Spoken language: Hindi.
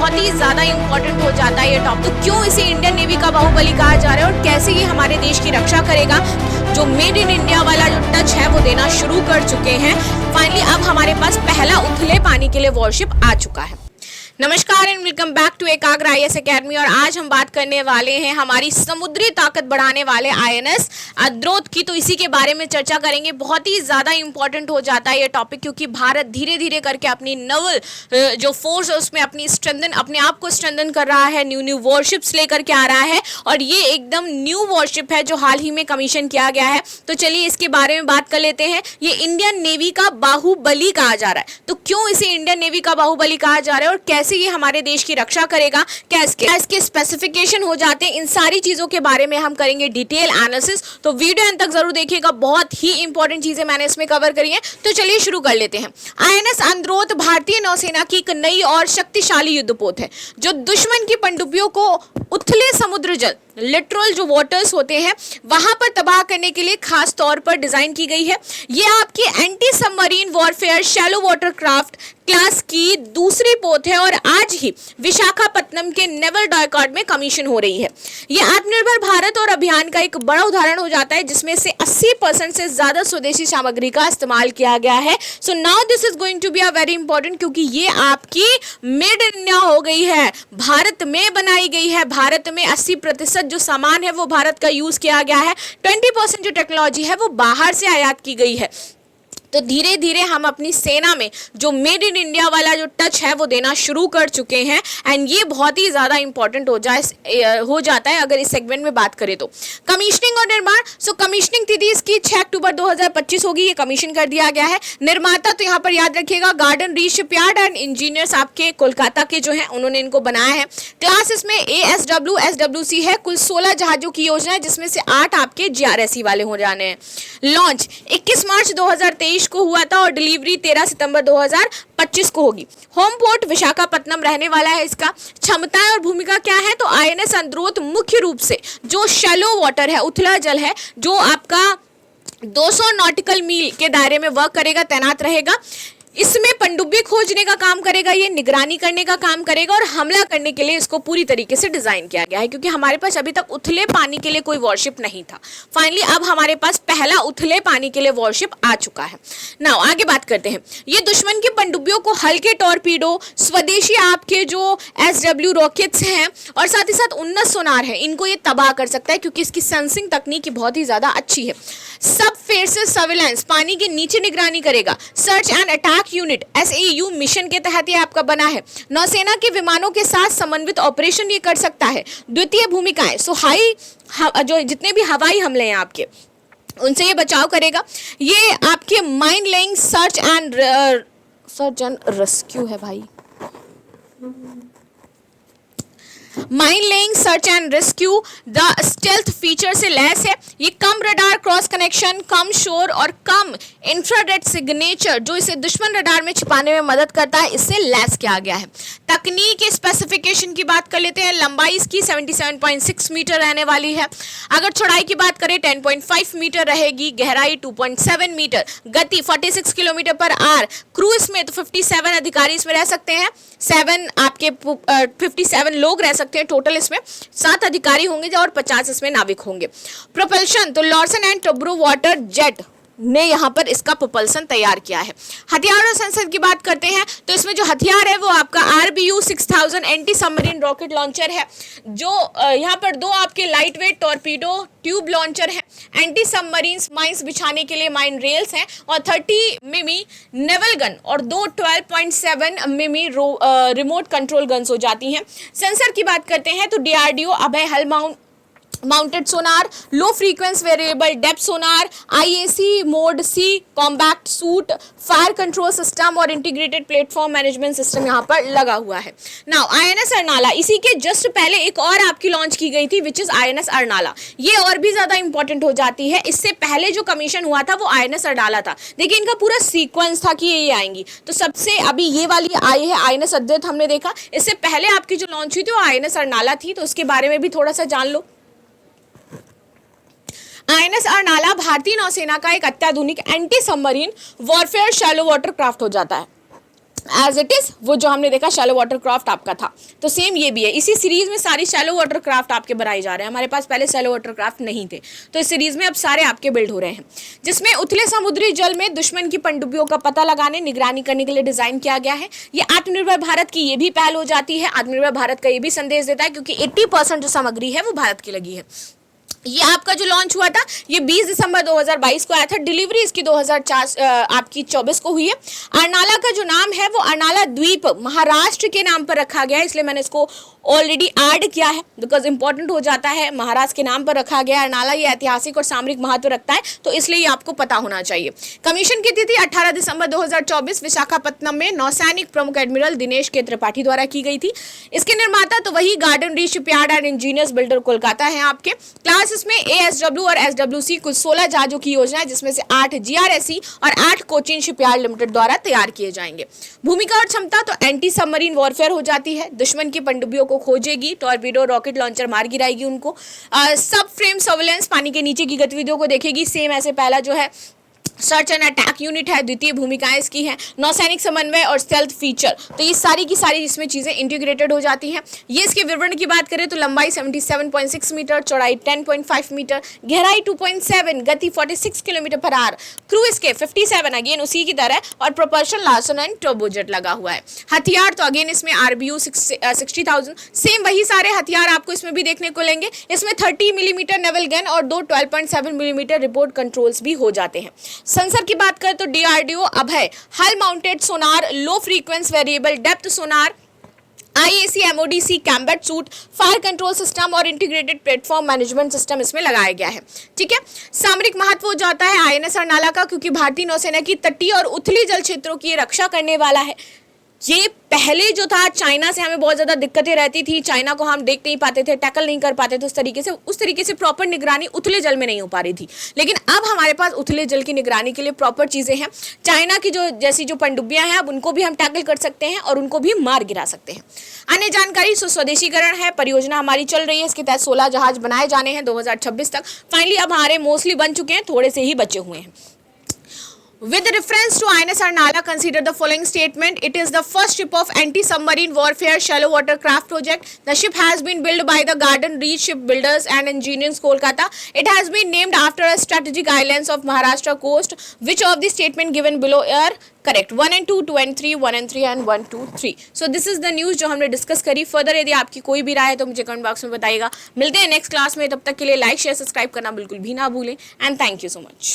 बहुत ही ज्यादा इंपॉर्टेंट हो जाता है ये टॉपिक। तो क्यों इसे इंडियन नेवी का बाहुबली कहा जा रहा है और कैसे ये हमारे देश की रक्षा करेगा। जो मेड इन इंडिया वाला जो टच है वो देना शुरू कर चुके हैं। फाइनली अब हमारे पास पहला उथले पानी के लिए वॉरशिप आ चुका है। नमस्कार एंड वेलकम बैक टू एकाग्र आईएएस एकेडमी। और आज हम बात करने वाले हैं हमारी समुद्री ताकत बढ़ाने वाले आईएनएस अद्रोत की। तो इसी के बारे में चर्चा करेंगे। बहुत ही ज़्यादा इंपॉर्टेंट हो जाता है ये टॉपिक, क्योंकि भारत धीरे धीरे करके अपनी नवल जो फोर्स है उसमें अपने आप को स्ट्रेंथन कर रहा है। न्यू वॉरशिप्स लेकर के आ रहा है और ये एकदम न्यू वॉरशिप है जो हाल ही में कमीशन किया गया है। तो चलिए इसके बारे में बात कर लेते हैं। ये इंडियन नेवी का बाहुबली कहा जा रहा है। तो क्यों इसे इंडियन नेवी का बाहुबली कहा जा रहा है और कैसे ये हमारे देश की रक्षा करेगा, क्या इसके स्पेसिफिकेशन हो जाते हैं, इन सारी चीजों के बारे में हम करेंगे डिटेल एनालिसिस। तो वीडियो अंत तक जरूर देखिएगा, बहुत ही इंपॉर्टेंट चीजें मैंने इसमें कवर करी है। तो चलिए शुरू कर लेते हैं। आईएनएस अद्रोत भारतीय नौसेना की एक नई और शक्तिशाली युद्धपोत है जो दुश्मन की पनडुब्बियों को उथले समुद्र जल लिटरल जो वाटर्स होते हैं वहां पर तबाह करने के लिए खास तौर पर डिजाइन की गई है। ये आपकी anti submarine warfare shallow water craft class की दूसरी पोत है और आज ही विशाखापत्तनम के नेवल डॉयकॉर्ड में कमीशन हो रही है। ये आत्मनिर्भर भारत और अभियान का एक बड़ा उदाहरण हो जाता है जिसमें से 80% से ज्यादा स्वदेशी सामग्री का इस्तेमाल किया गया है। So now this is going to be a very important, क्योंकि ये आपकी मेड इन इंडिया हो गई है, भारत में बनाई गई है। भारत में 80% जो सामान है वो भारत का यूज किया गया है। 20% जो टेक्नोलॉजी है वो बाहर से आयात की गई है। तो धीरे धीरे हम अपनी सेना में जो मेड इन इंडिया वाला जो टच है वो देना शुरू कर चुके हैं एंड ये बहुत ही ज़्यादा इंपॉर्टेंट हो जाता है अगर इस सेगमेंट में बात करें तो। कमीशनिंग और निर्माण। सो कमीशनिंग तिथि इसकी 6 अक्टूबर 2025 होगी। ये कमीशन कर दिया गया है। निर्माता तो यहाँ पर याद रखिएगा garden reach shipyard and engineers आपके कोलकाता के जो हैं उन्होंने इनको बनाया है। क्लास इसमें ASW SWC है। कुल 16 जहाजों की योजना है जिसमें से 8 आपके GRSE वाले हो जाने हैं। लॉन्च 21 मार्च 2023 को हुआ था और डिलीवरी 13 सितंबर 2025 को होगी। होम पोर्ट विशाखापत्तनम रहने वाला है। इसका क्षमताएं और भूमिका क्या है, तो आईएनएस अद्रोत मुख्य रूप से जो शैलो वाटर है, उथला जल है, जो आपका 200 नॉटिकल मील के दायरे में वर्क करेगा, तैनात रहेगा। इसमें पनडुब्बी खोजने का काम करेगा, ये निगरानी करने का काम करेगा और हमला करने के लिए इसको पूरी तरीके से डिजाइन किया गया है, क्योंकि हमारे पास अभी तक उथले पानी के लिए कोई वॉरशिप नहीं था। फाइनली अब हमारे पास पहला उथले पानी के लिए वॉरशिप आ चुका है। नाउ आगे बात करते हैं। ये दुश्मन की पनडुब्बियों को हल्के टॉर्पीडो, स्वदेशी आपके जो SW रॉकेट्स हैं और साथ ही साथ उन्नत सोनार है, इनको ये तबाह कर सकता है क्योंकि इसकी सेंसिंग तकनीक बहुत ही ज्यादा अच्छी है। सब फेसेस सर्विलांस, पानी के नीचे निगरानी करेगा। Search and attack unit SAU mission के तहत ये आपका बना है। नौसेना के विमानों के साथ समन्वित ऑपरेशन ये कर सकता है। द्वितीय भूमिकाएं, सो जो जितने भी हवाई हमले हैं आपके उनसे ये बचाव करेगा। ये आपके mine laying search and rescue है भाई, mine laying search and rescue the stealth feature से लैस है। ये कम रडार क्रॉस कनेक्शन, कम शोर और कम इंफ्रारेड सिग्नेचर जो इसे दुश्मन रडार में छिपाने में मदद करता है, इससे लैस किया गया है। तकनीक स्पेसिफिकेशन की बात कर लेते हैं। लंबाई इसकी 77.6 मीटर रहने वाली है। अगर चौड़ाई की बात करें 10.5 मीटर रहेगी, गहराई 2.7 मीटर, गति 46 किलोमीटर पर आवर। क्रू इसमें तो 57 अधिकारी इसमें रह सकते हैं, 57 लोग रह सकते हैं टोटल। इसमें 7 अधिकारी होंगे और 50 इसमें नाविक होंगे। प्रोपल्शन तो Larsen and Toubro water jet ने यहाँ पर इसका प्रोपल्सन तैयार किया है। हथियार और सेंसर की बात करते हैं तो इसमें जो हथियार है वो आपका RBU 6000 anti submarine rocket launcher है, जो यहाँ पर 2 आपके light weight torpedo tube launcher है, एंटी सबमरीन माइंस बिछाने के लिए माइन रेल्स हैं और 30 मिमी नेवल गन और 2 12.7 मिमी रिमोट कंट्रोल गन्स हो जाती हैं। सेंसर की बात करते हैं तो DRDO Abhay hull mounted sonar, low frequency variable depth sonar, IAC mode C combat suit, fire control system और इंटीग्रेटेड प्लेटफॉर्म मैनेजमेंट सिस्टम यहाँ पर लगा हुआ है। नाउ INS अरनाला, इसी के जस्ट पहले एक और आपकी लॉन्च की गई थी विच इज INS अरनाला। ये और भी ज्यादा इंपॉर्टेंट हो जाती है। इससे पहले जो कमीशन हुआ था वो INS अरनाला था, देखिए इनका पूरा सीक्वेंस था कि ये आएंगी। तो सबसे अभी ये वाली आई है INS अद्वैत, हमने देखा। इससे पहले आपकी जो लॉन्च हुई थी वो INS अरनाला थी, तो उसके बारे में भी थोड़ा सा जान लो। INS अरनाला भारतीय नौसेना का एक अत्याधुनिक anti submarine warfare shallow water craft हो जाता है। एज इट इज वो जो हमने देखा शैलो वाटरक्राफ्ट आपका था, तो सेम ये भी है। इसी सीरीज में सारी शैलो वाटरक्राफ्ट आपके बनाए जा रहे हैं। हमारे पास पहले शैलो वाटरक्राफ्ट नहीं थे, तो इस सीरीज में अब सारे आपके बिल्ड हो रहे हैं, जिसमें उथले समुद्री जल में दुश्मन की पनडुब्बियों का पता लगाने, निगरानी करने के लिए डिजाइन किया गया है। ये आत्मनिर्भर भारत की ये भी पहल हो जाती है, आत्मनिर्भर भारत का ये भी संदेश देता है, क्योंकि 80% जो सामग्री है वो भारत की लगी है। ये आपका जो लॉन्च हुआ था ये 20 दिसंबर 2022 को आया था। डिलीवरी इसकी 2004 आपकी 24 को हुई है। अर्नाला का जो नाम है वो अर्नाला द्वीप महाराष्ट्र के नाम पर रखा गया है, इसलिए मैंने इसको ऑलरेडी ऐड किया है, बिकॉज इंपॉर्टेंट हो जाता है। महाराष्ट्र के नाम पर रखा गया है अर्नाला, ये ऐतिहासिक और सामरिक महत्व रखता है, तो इसलिए ये आपको पता होना चाहिए। कमीशन की तिथि 18 दिसंबर 2024 विशाखापत्तनम में नौसैनिक प्रमुख एडमिरल दिनेश के त्रिपाठी द्वारा की गई थी। इसके निर्माता तो वही garden reach shipyard and engineers builder Kolkata है आपके। क्लास इसमें ASW और SWC कुल 16 जहाजों की योजना है, जिसमें से 8 GRSE और 8 कोचिन शिपयार्ड लिमिटेड द्वारा तैयार किए जाएंगे। भूमिका और क्षमता तो एंटी सबमरीन वॉरफेयर हो जाती है, दुश्मन की पनडुब्बियों को खोजेगी, टॉर्पीडो रॉकेट लॉन्चर मार गिराएगी उनको, सब फ्रेम सर्वेलेंस पानी के नीचे की गतिविधियों को देखेगी। सेम ऐसे पहला जो है सर्च एंड अटैक यूनिट है, द्वितीय भूमिकाएं इसकी हैं, नौसैनिक समन्वय और स्टेल्थ फीचर, तो ये सारी की सारी इसमें चीज़ें इंटीग्रेटेड हो जाती हैं। ये इसके विवरण की बात करें तो लंबाई 77.6 मीटर, चौड़ाई 10.5 मीटर, गहराई 2.7, गति 46 किलोमीटर पर आवर, क्रू इसके 57 अगेन उसी की तरह, और प्रोपल्शन लार्सन एंड टर्बोजेट लगा हुआ है। हथियार तो अगेन इसमें RBU 60,000, सेम वही सारे हथियार आपको इसमें भी देखने को लेंगे। इसमें 30 मिलीमीटर नेवल गन और 2 12.7 मिलीमीटर रिपोर्ट कंट्रोल्स भी हो जाते हैं। सेंसर की बात करें तो DRDO Abhay hull mounted sonar, low frequency variable depth sonar, IAC MODC combat suite, fire control system और इंटीग्रेटेड प्लेटफॉर्म मैनेजमेंट सिस्टम इसमें लगाया गया है। ठीक है, सामरिक महत्व हो जाता है INS अर्नाला का, क्योंकि भारतीय नौसेना की तटीय और उथली जल क्षेत्रों की रक्षा करने वाला है। ये पहले जो था चाइना से हमें बहुत ज़्यादा दिक्कतें रहती थी, चाइना को हम देख नहीं पाते थे, टैकल नहीं कर पाते थे उस तरीके से प्रॉपर निगरानी उथले जल में नहीं हो पा रही थी। लेकिन अब हमारे पास उथले जल की निगरानी के लिए प्रॉपर चीज़ें हैं। चाइना की जो जैसी जो पनडुब्बियां हैं अब उनको भी हम टैकल कर सकते हैं और उनको भी मार गिरा सकते हैं। अन्य जानकारी स्वदेशीकरण है, परियोजना हमारी चल रही है, इसके तहत 16 जहाज बनाए जाने हैं 2026 तक। फाइनली अब हमारे मोस्टली बन चुके हैं, थोड़े से ही बचे हुए हैं। With reference to INS Arnala, consider the following statement. It is the first ship of anti-submarine warfare shallow watercraft project. The ship has been built by the Garden Reach Shipbuilders and Engineers, Kolkata. It has been named after a strategic islands of Maharashtra coast. Which of the statement given below are correct? 1 and 2, 2 and 3, 1 and 3 and 1, 2, 3. So this is the news जो हमने डिस्कस करी। फर्दर यदि आपकी कोई भी राय है तो मुझे कमेंट बॉक्स में बताइएगा। मिलते हैं नेक्स्ट क्लास में, तब तक के लिए लाइक शेयर सब्सक्राइब करना बिल्कुल भी ना भूलें, and thank you so much.